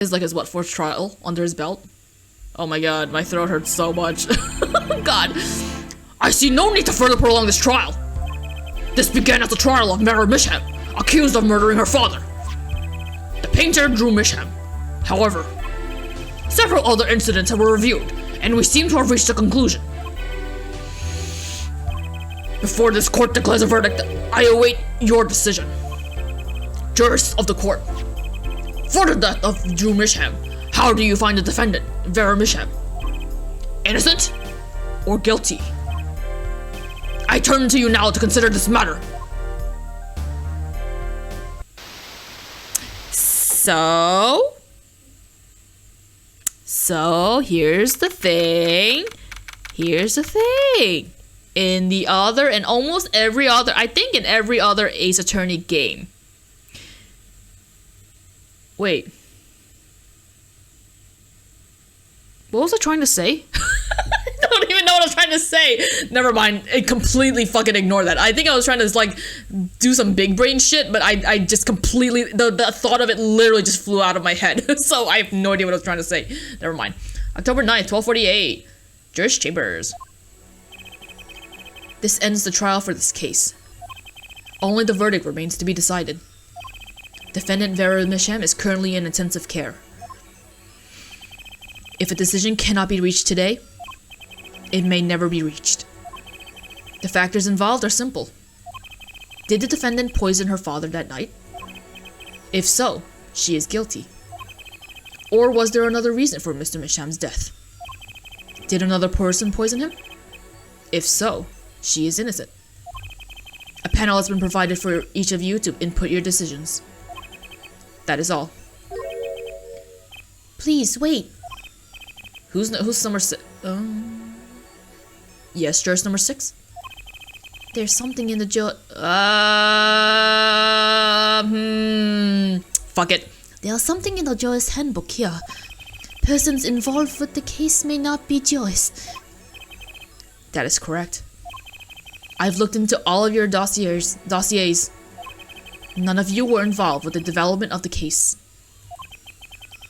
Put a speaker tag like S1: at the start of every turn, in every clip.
S1: is like his what, fourth trial under his belt. Oh my god, my throat hurts so much. God. I see no need to further prolong this trial. This began as the trial of Mary Misham, accused of murdering her father. The painter Drew Misham. However, several other incidents were reviewed, and we seem to have reached a conclusion. Before this court declares a verdict, I await your decision. Jurists of the court. For the death of Drew Misham, how do you find the defendant, Vera Misham? Innocent or guilty? I turn to you now to consider this matter. So here's the thing. In the other, and almost every other, I think in every other Ace Attorney game. Wait. What was I trying to say? I don't even know what I was trying to say. Never mind. I completely fucking ignore that. I think I was trying to like do some big brain shit, but I just completely, the thought of it literally just flew out of my head. So I have no idea what I was trying to say. Never mind. October 9th, 1248. Judge Chambers. This ends the trial for this case. Only the verdict remains to be decided. Defendant Vera Misham is currently in intensive care. If a decision cannot be reached today, it may never be reached. The factors involved are simple. Did the defendant poison her father that night? If so, she is guilty. Or was there another reason for Mr. Misham's death? Did another person poison him? If so, she is innocent. A panel has been provided for each of you to input your decisions. That is all. Please, wait. Who's number 6? Yes, jurist number 6? There's something in the fuck it. There's something in the jurist handbook here. Persons involved with the case may not be jurists. That is correct. I've looked into all of your dossiers. None of you were involved with the development of the case.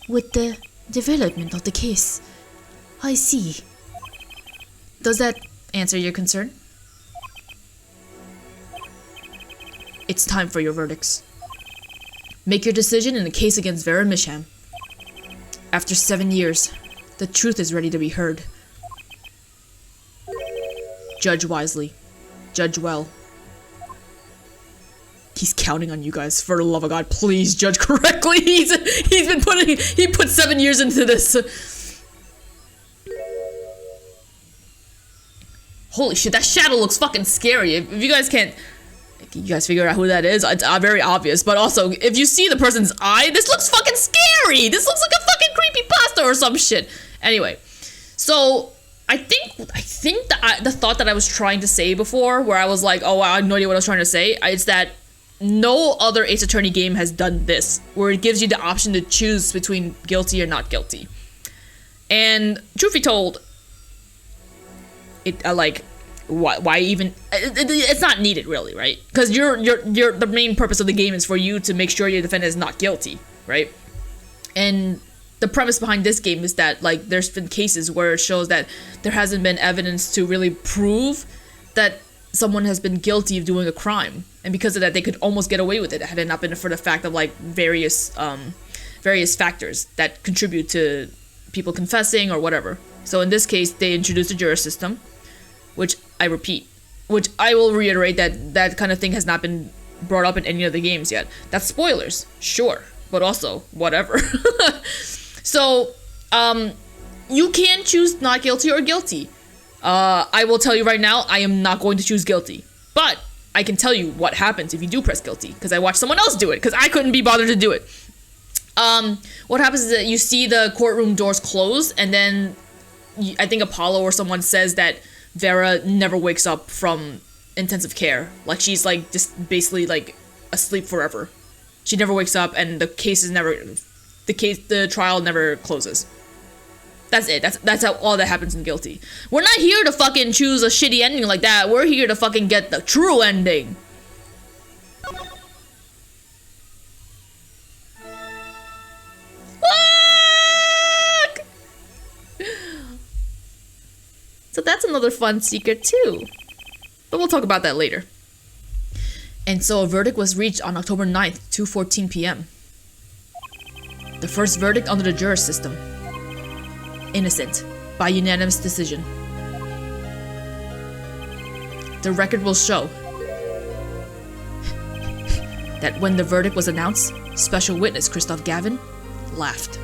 S1: With the development of the case? I see. Does that answer your concern? It's time for your verdicts. Make your decision in the case against Vera Misham. After 7 years, the truth is ready to be heard. Judge wisely. Judge well. He's counting on you guys. For the love of God, please judge correctly. He put 7 years into this. Holy shit, that shadow looks fucking scary. If you guys can't, you guys figure out who that is, it's very obvious. But also, if you see the person's eye, this looks fucking scary. This looks like a fucking creepypasta or some shit. Anyway, so I think the thought that I was trying to say before, where I was like, oh, I have no idea what I was trying to say, is that no other Ace Attorney game has done this, where it gives you the option to choose between guilty or not guilty. And truth be told, why even? It's not needed, really, right? Because the main purpose of the game is for you to make sure your defendant is not guilty, right? And the premise behind this game is that, like, there's been cases where it shows that there hasn't been evidence to really prove that someone has been guilty of doing a crime, and because of that, they could almost get away with it had it not been for the fact of like various factors that contribute to people confessing or whatever. So in this case, they introduced a juror system, which I will reiterate that kind of thing has not been brought up in any of the games yet. That's spoilers, sure, but also whatever. So, you can choose not guilty or guilty. I will tell you right now, I am not going to choose guilty, but I can tell you what happens if you do press guilty, because I watched someone else do it, because I couldn't be bothered to do it. What happens is that you see the courtroom doors close, and then I think Apollo or someone says that Vera never wakes up from intensive care. Like, she's like just basically like asleep forever. She never wakes up, and the trial never closes. That's it. That's how all that happens in Guilty. We're not here to fucking choose a shitty ending like that. We're here to fucking get the true ending. Ah! So that's another fun secret too. But we'll talk about that later. And so a verdict was reached on October 9th, 2:14 p.m. The first verdict under the jury system. Innocent, by unanimous decision. The record will show that when the verdict was announced, special witness Christoph Gavin laughed.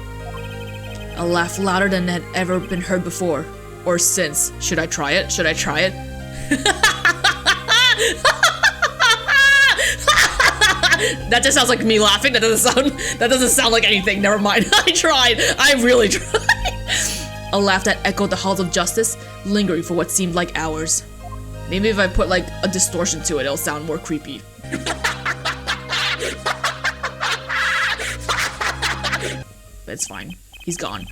S1: A laugh louder than had ever been heard before, or since. Should I try it? Should I try it? That just sounds like me laughing. That doesn't sound like anything. Never mind. I tried. I really tried. A laugh that echoed the halls of justice, lingering for what seemed like hours. Maybe if I put like a distortion to it, it'll sound more creepy. But it's fine. He's gone.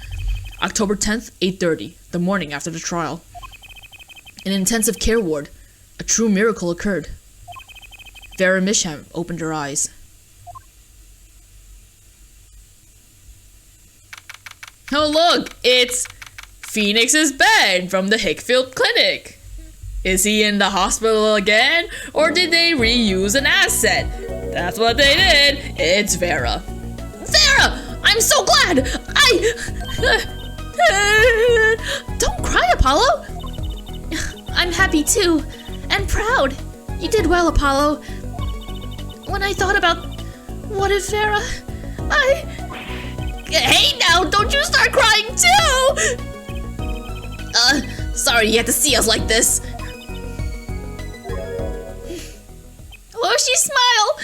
S1: October 10th, 8:30, the morning after the trial. In an intensive care ward, a true miracle occurred. Vera Misham opened her eyes. Oh look, it's Phoenix's Ben from the Hickfield Clinic. Is he in the hospital again, or did they reuse an asset? That's what they did. It's Vera. Vera! I'm so glad! Don't cry, Apollo! I'm happy too, and proud. You did well, Apollo. When I thought about what if Vera, Hey now, don't you start crying too! Sorry you had to see us like this. Oh, she smiled!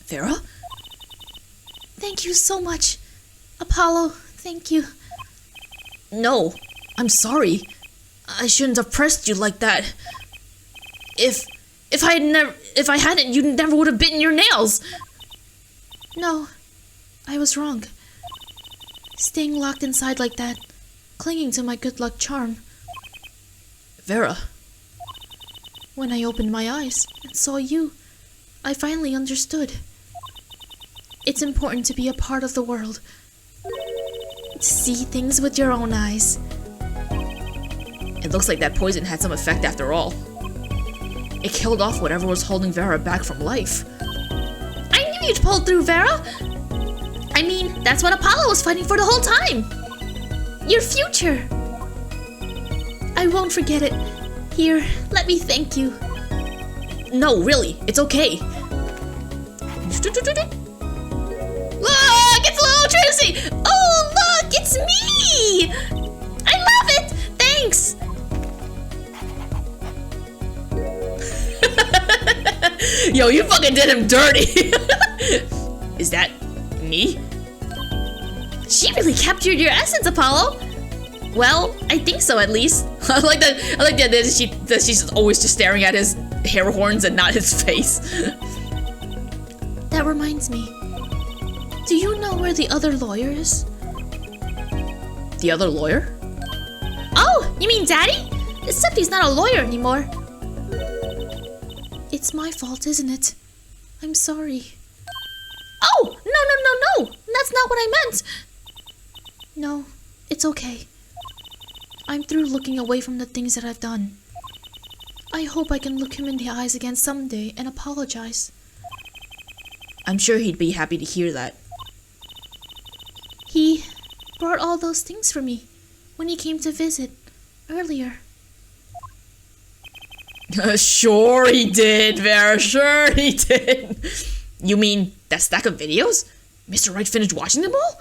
S1: Vera? Thank you so much. Apollo, thank you. No, I'm sorry. I shouldn't have pressed you like that. If I hadn't, you never would have bitten your nails. No, I was wrong. Staying locked inside like that, clinging to my good luck charm. Vera. When I opened my eyes and saw you, I finally understood. It's important to be a part of the world. To see things with your own eyes. It looks like that poison had some effect after all. It killed off whatever was holding Vera back from life. I knew you'd pull through, Vera! I mean, that's what Apollo was fighting for the whole time! Your future! I won't forget it. Here, let me thank you. No, really, it's okay. Look, it's little Tracy! Oh, look, it's me! I love it! Thanks! Yo, you fucking did him dirty! Is that me? She really captured your essence, Apollo! Well, I think so at least. I like the idea that she's always just staring at his hair horns and not his face. That reminds me. Do you know where the other lawyer is? The other lawyer? Oh, you mean Daddy? Except he's not a lawyer anymore. It's my fault, isn't it? I'm sorry. Oh, no. That's not what I meant. No, it's okay. I'm through looking away from the things that I've done. I hope I can look him in the eyes again someday and apologize. I'm sure he'd be happy to hear that. He brought all those things for me when he came to visit earlier. Sure he did, Vera. Sure he did. You mean that stack of videos? Mr. Wright finished watching them all?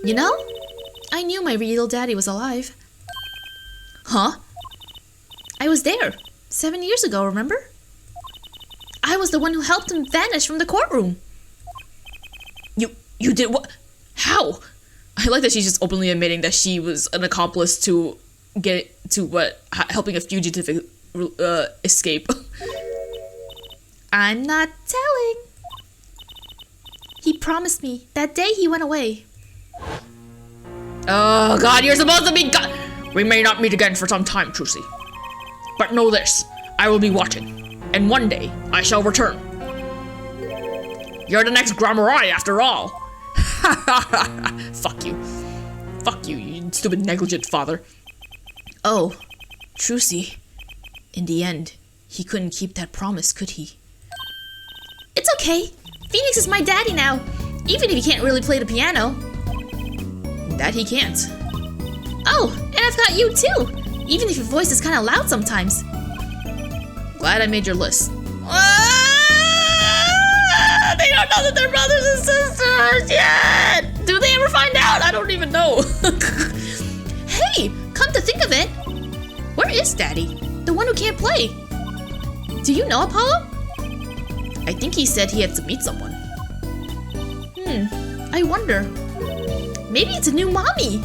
S1: You know, I knew my real daddy was alive. Huh? I was there 7 years ago, remember? I was the one who helped him vanish from the courtroom. You did what? How? I like that she's just openly admitting that she was an accomplice to helping a fugitive escape. I'm not telling. He promised me that day he went away. Oh God, you're supposed to be gone. We may not meet again for some time, Trucy. But know this, I will be watching, and one day I shall return. You're the next Grammari after all. Fuck you. Fuck you, you stupid negligent father. Oh, Trucy. In the end, he couldn't keep that promise, could he? It's okay. Phoenix is my daddy now. Even if he can't really play the piano. That he can't. Oh, and I've got you too. Even if your voice is kind of loud sometimes. Glad I made your list. They don't know that they're brothers and sisters yet! Do they ever find out? I don't even know. Hey, come to think of it. Where is Daddy? The one who can't play. Do you know Apollo? I think he said he had to meet someone. I wonder. Maybe it's a new mommy.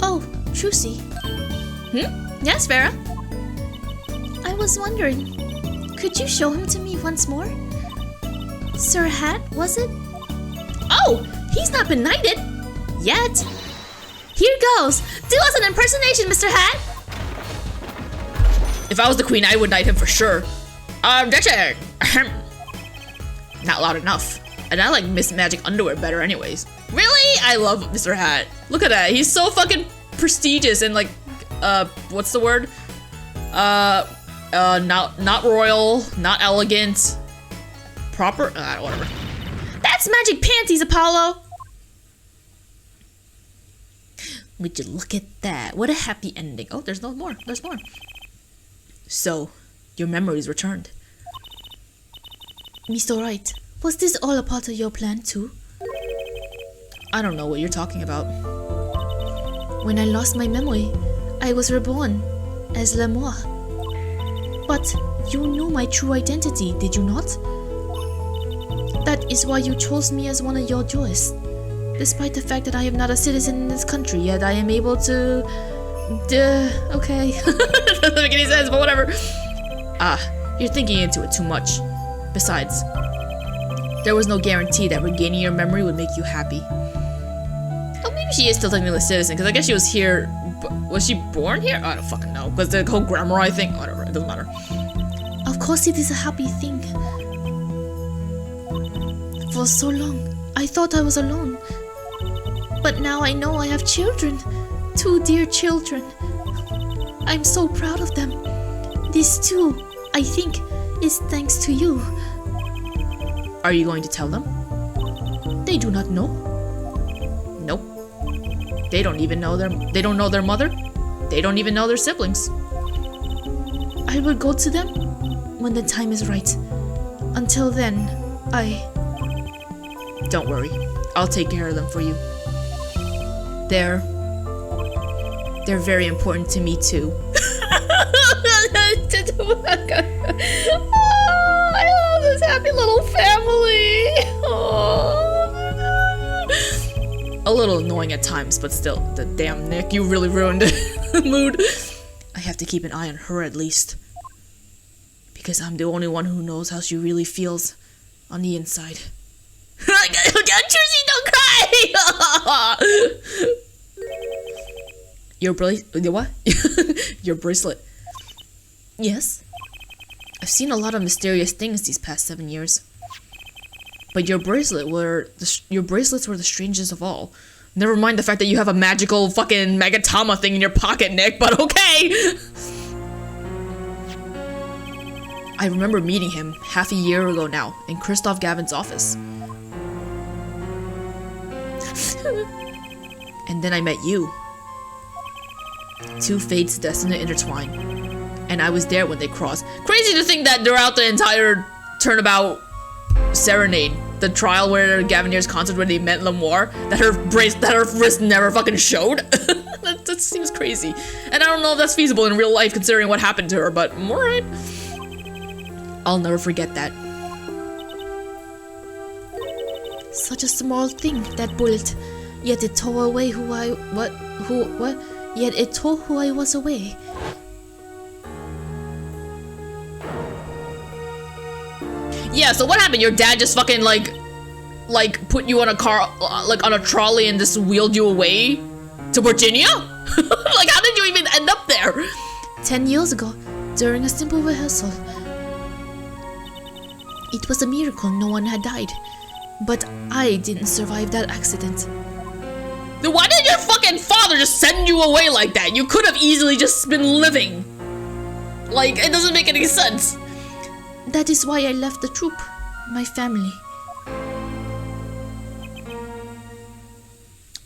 S1: Oh, Trucy. Yes, Vera? I was wondering, could you show him to me once more? Sir Hat, was it? Oh, he's not been knighted yet. Here goes. Do us an impersonation, Mr. Hat. If I was the queen, I would knight him for sure. Objection. Not loud enough. And I like Miss Magic underwear better anyways. Really? I love Mr. Hat. Look at that. He's so fucking prestigious and like, what's the word? Not royal, not elegant. Proper? Whatever. That's magic panties, Apollo! Would you look at that? What a happy ending. Oh, there's no more. There's more. So, your memories returned. Mr. Wright, was this all a part of your plan too? I don't know what you're talking about. When I lost my memory, I was reborn as L'amour. But you knew my true identity, did you not? That is why you chose me as one of your jurists. Despite the fact that I am not a citizen in this country, yet I am able to... okay. Doesn't make any sense, but whatever. You're thinking into it too much. Besides, there was no guarantee that regaining your memory would make you happy. Oh, maybe she is still technically a citizen, because I guess she was here... Was she born here? I don't fucking know. Because the whole grammar, I think. Whatever, it doesn't matter. Of course it is a happy thing. For so long, I thought I was alone. But now I know I have children. 2 dear children. I'm so proud of them. This too, I think, is thanks to you. Are you going to tell them? They do not know. Nope. They don't even know they don't know their mother. They don't even know their siblings. I will go to them when the time is right. Until then, Don't worry. I'll take care of them for you. They're very important to me too. Oh, I love this happy little family. Oh. A little annoying at times, but still, the damn Nick, you really ruined the mood. I have to keep an eye on her at least. Because I'm the only one who knows how she really feels on the inside. Trucy, don't cry! What? Your bracelet. Yes? I've seen a lot of mysterious things these past 7 years. But your bracelets were the strangest of all. Never mind the fact that you have a magical fucking Magatama thing in your pocket, Nick, but okay! I remember meeting him half a year ago now in Christoph Gavin's office. And then I met you. 2 fates destined to intertwine. And I was there when they crossed. Crazy to think that throughout the entire Turnabout Serenade, the trial where Gavinier's concert where they met L'amour, that her wrist never fucking showed. that seems crazy. And I don't know if that's feasible in real life considering what happened to her, but alright. I'll never forget that. Such a small thing, that bullet. Yet it tore away Yet it tore who I was away. Yeah, so what happened? Your dad just fucking like put you on a car, like on a trolley and just wheeled you away to Virginia? Like, how did you even end up there? 10 years ago, during a simple rehearsal. It was a miracle no one had died. But I didn't survive that accident. Then why did your fucking father just send you away like that? You could have easily just been living. Like, it doesn't make any sense.
S2: That is why I left the troop. My family.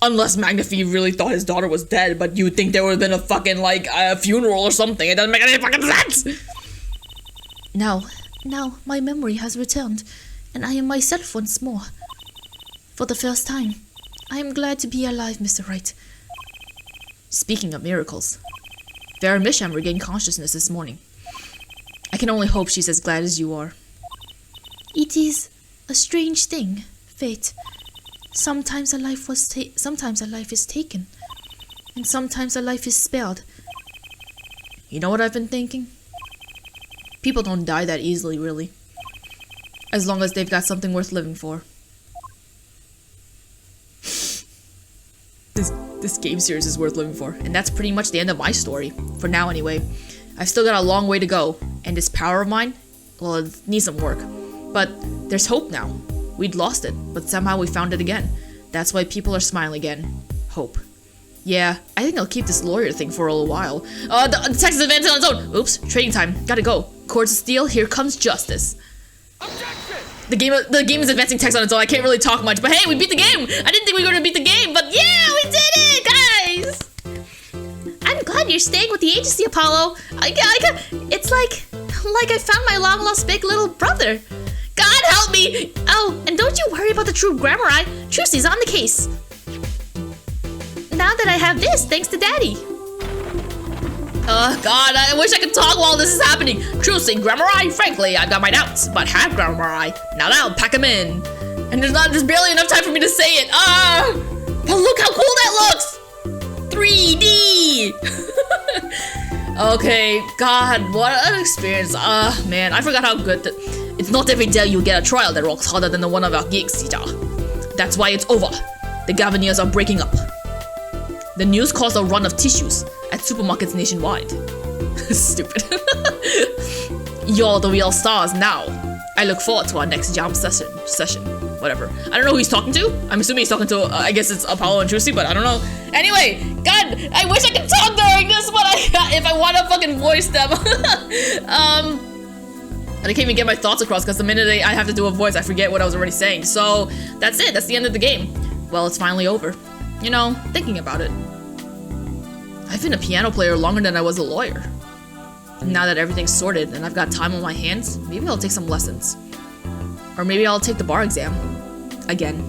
S1: Unless Magnifi really thought his daughter was dead, but you would think there would have been a fucking, like, a funeral or something. It doesn't make any fucking sense!
S2: Now, my memory has returned, and I am myself once more. For the first time, I am glad to be alive, Mr. Wright.
S1: Speaking of miracles, Vera Misham regained consciousness this morning. I can only hope she's as glad as you are.
S2: It is a strange thing, fate. Sometimes a life is taken, and sometimes a life is spared.
S1: You know what I've been thinking? People don't die that easily, really. As long as they've got something worth living for. This game series is worth living for, and that's pretty much the end of my story. For now, anyway. I've still got a long way to go, and this power of mine, well, it needs some work. But there's hope now. We'd lost it, but somehow we found it again. That's why people are smiling again. Hope. Yeah, I think I'll keep this lawyer thing for a little while. The text is advancing on its own. Oops, trading time. Gotta go. Courts of steel, here comes justice.
S3: Objection!
S1: The game is advancing text on its own. I can't really talk much, but hey, we beat the game! I didn't think we were gonna beat the game, but yeah, we did it, guys!
S2: I'm glad you're staying with the agency, Apollo. It's like I found my long-lost big little brother.
S1: God help me!
S2: Oh, and don't you worry about the true grammar eye. Trucy's on the case. Now that I have this, thanks to Daddy.
S1: Oh God, I wish I could talk while this is happening. Trucy, grammar eye, frankly, I've got my doubts, but have grammar eye. Now, pack them in. And there's barely enough time for me to say it. But look how cool that looks! 3D! Okay, God, what an experience. Man, I forgot how good it's not every day you get a trial that rocks harder than the one of our geeks, Sita. That's why it's over. The Gaviniers are breaking up. The news caused a run of tissues at supermarkets nationwide. Stupid. You're the real stars now. I look forward to our next jam session. Whatever. I don't know who he's talking to. I'm assuming he's talking to, I guess it's Apollo and Trucy, but I don't know. Anyway, God, I wish I could talk during this, but if I want to fucking voice them. And I can't even get my thoughts across because the minute I have to do a voice, I forget what I was already saying. So, that's it. That's the end of the game. Well, it's finally over. You know, thinking about it. I've been a piano player longer than I was a lawyer. Now that everything's sorted and I've got time on my hands, maybe I'll take some lessons. Or maybe I'll take the bar exam. Again.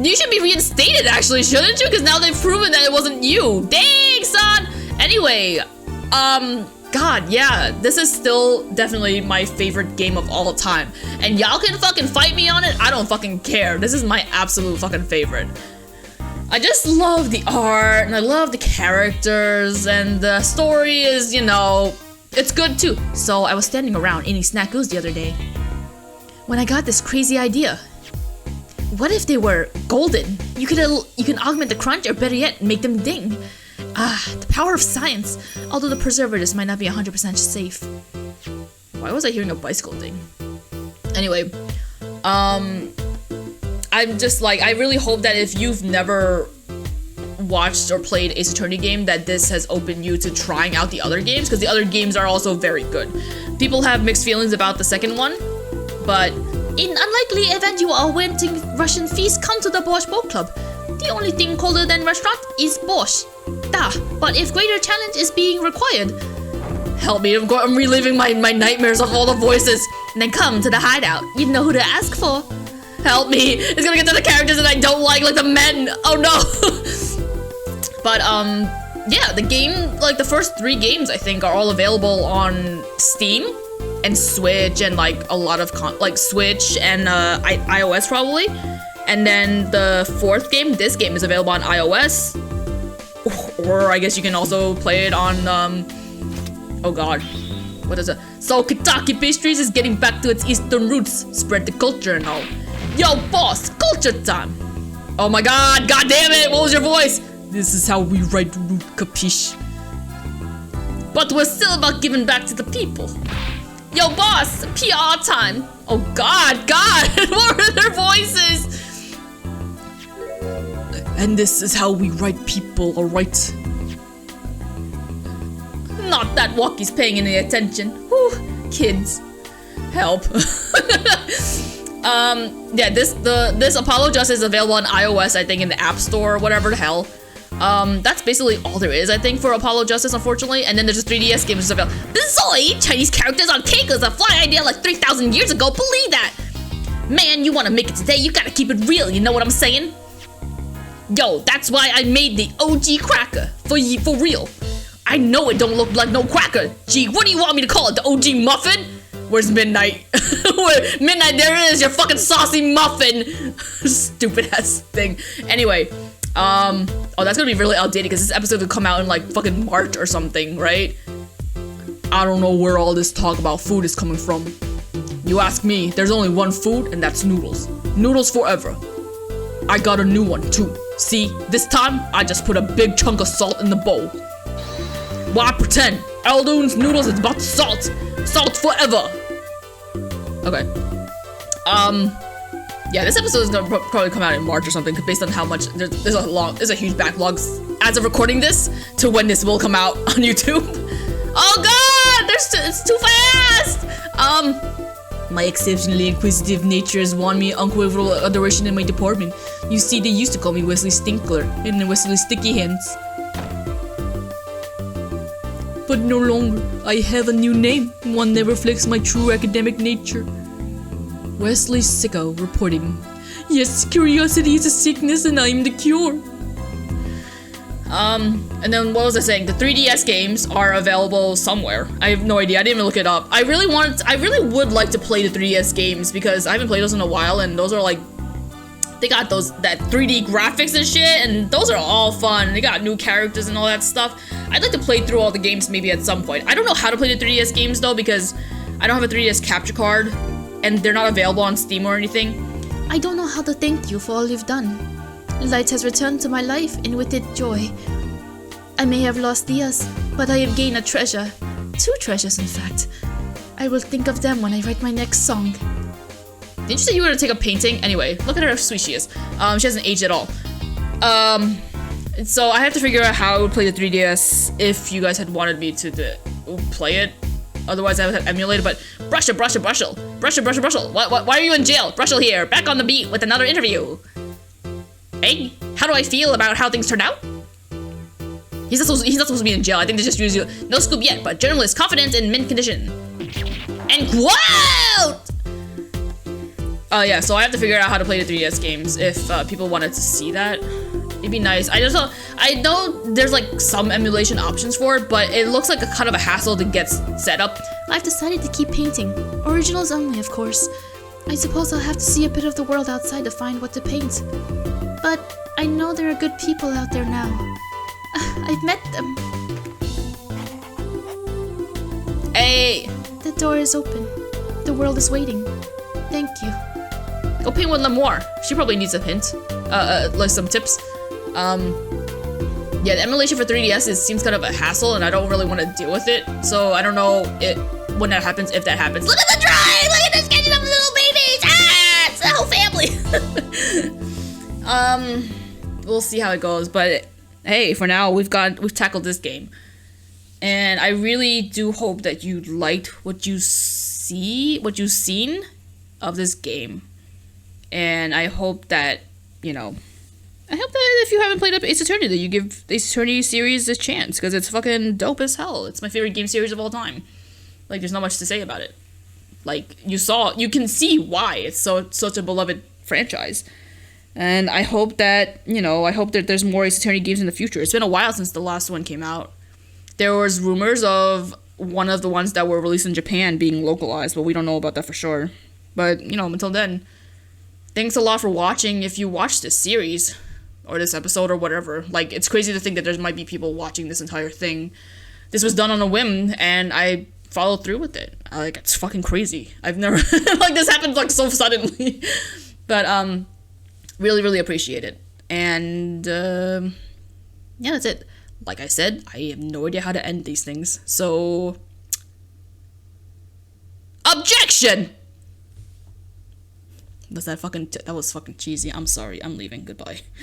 S1: You should be reinstated, actually, shouldn't you? Because now they've proven that it wasn't you. Dang, son! Anyway, God, yeah, this is still definitely my favorite game of all time. And y'all can fucking fight me on it, I don't fucking care. This is my absolute fucking favorite. I just love the art, and I love the characters, and the story is, you know, it's good too. So I was standing around eating snackos the other day when I got this crazy idea. What if they were golden? You can augment the crunch, or better yet, make them ding. The power of science. Although the preservatives might not be 100% safe. Why was I hearing a bicycle ding? Anyway, I'm just like, I really hope that if you've never watched or played Ace Attorney game, that this has opened you to trying out the other games, because the other games are also very good. People have mixed feelings about the second one, but
S2: in unlikely event you are wanting Russian feast, come to the Borscht Boat Club. The only thing colder than restaurant is borscht. But if greater challenge is being required,
S1: help me, I'm reliving my nightmares of all the voices.
S2: Then come to the hideout. You know who to ask for.
S1: Help me, it's gonna get to the characters that I don't like the men. Oh no. But yeah, the game, like the first 3 games I think are all available on Steam and Switch and like a lot of Switch and iOS probably. And then the 4th game, this game is available on iOS, or I guess you can also play it on oh god, what is it? So Kentucky Pastries is getting back to its eastern roots, spread the culture and all. Yo boss, culture time. Oh my god, god damn it, what was your voice? This is how we write root, capiche? But we're still about giving back to the people. Yo boss, PR time. Oh god, what were their voices? And this is how we write people, alright? Not that Walkie's paying any attention. Whew, kids. Help. Yeah, this Apollo Justice is available on iOS, I think, in the App Store or whatever the hell. That's basically all there is, I think, for Apollo Justice, unfortunately. And then there's a 3DS game which is available. Zoe! Chinese characters on cake was a fly idea like 3,000 years ago. Believe that! Man, you wanna make it today, you gotta keep it real, you know what I'm saying? Yo, that's why I made the OG cracker. For real. I know it don't look like no cracker. Gee, what do you want me to call it? The OG muffin? Where's Midnight? Where Midnight, there it is, your fucking saucy muffin. Stupid ass thing. Anyway, oh, that's gonna be really outdated because this episode will come out in like fucking March or something, right? I don't know where all this talk about food is coming from. You ask me, there's only one food, and that's noodles. Noodles forever. I got a new one too. See, this time I just put a big chunk of salt in the bowl. Why pretend? Eldoon's noodles is about the salt. Salt forever. Okay. Yeah, this episode is gonna probably come out in March or something based on how much there's a huge backlog as of recording this to when this will come out on YouTube. Oh God, it's too fast. My exceptionally inquisitive nature has won me unquenchable adoration in my department. You see, they used to call me Wesley Stinkler and Wesley Sticky Hands. But no longer. I have a new name, one that reflects my true academic nature. Wesley Sicko reporting. Yes, curiosity is a sickness and I'm the cure. And then what was I saying? The 3DS games are available somewhere. I have no idea. I didn't even look it up. I really would like to play the 3DS games because I haven't played those in a while, and those are like, they got that 3D graphics and shit, and those are all fun. They got new characters and all that stuff. I'd like to play through all the games maybe at some point. I don't know how to play the 3DS games though because I don't have a 3DS capture card, and they're not available on Steam or anything.
S2: I don't know how to thank you for all you've done. Light has returned to my life, and with it joy. I may have lost Diaz, but I have gained a treasure. 2 treasures, in fact. I will think of them when I write my next song.
S1: Didn't you say you were gonna take a painting? Anyway, look at her how sweet she is. She hasn't aged at all. So I have to figure out how I would play the 3DS if you guys had wanted me to play it. Otherwise, I would have emulated, but Brushel. Why are you in jail? Brushel here, back on the beat with another interview. Hey, how do I feel about how things turned out? He's not supposed to be in jail. I think they just use you. No scoop yet, but journalist confident in mint condition. And quote! Yeah, so I have to figure out how to play the 3DS games if people wanted to see that. It'd be nice. I know there's like some emulation options for it, but it looks like a kind of a hassle to get set up.
S2: I've decided to keep painting. Originals only, of course. I suppose I'll have to see a bit of the world outside to find what to paint. But I know there are good people out there now. I've met them.
S1: Hey!
S2: The door is open. The world is waiting. Thank you.
S1: Go paint with Lemoire. She probably needs a hint. Like some tips. Yeah, the emulation for 3DS seems kind of a hassle, and I don't really want to deal with it. So I don't know when that happens, if that happens. Look at the drive! Look at this sketching of the little babies! Ah! It's the whole family! We'll see how it goes, but hey, for now, we've tackled this game. And I really do hope that you liked what you've seen of this game. And I hope that, if you haven't played up Ace Attorney, that you give Ace Attorney series a chance, because it's fucking dope as hell. It's my favorite game series of all time. Like, there's not much to say about it. Like, you can see why it's such a beloved franchise. And I hope that, there's more Ace Attorney games in the future. It's been a while since the last one came out. There was rumors of one of the ones that were released in Japan being localized, but we don't know about that for sure. But, until then, thanks a lot for watching if you watched this series, or this episode, or whatever. Like, it's crazy to think that there might be people watching this entire thing. This was done on a whim, and I followed through with it. It's fucking crazy. I've never, this happened, so suddenly. But, really, really appreciate it. And, yeah, that's it. Like I said, I have no idea how to end these things. So, objection! That was fucking cheesy. I'm sorry. I'm leaving. Goodbye.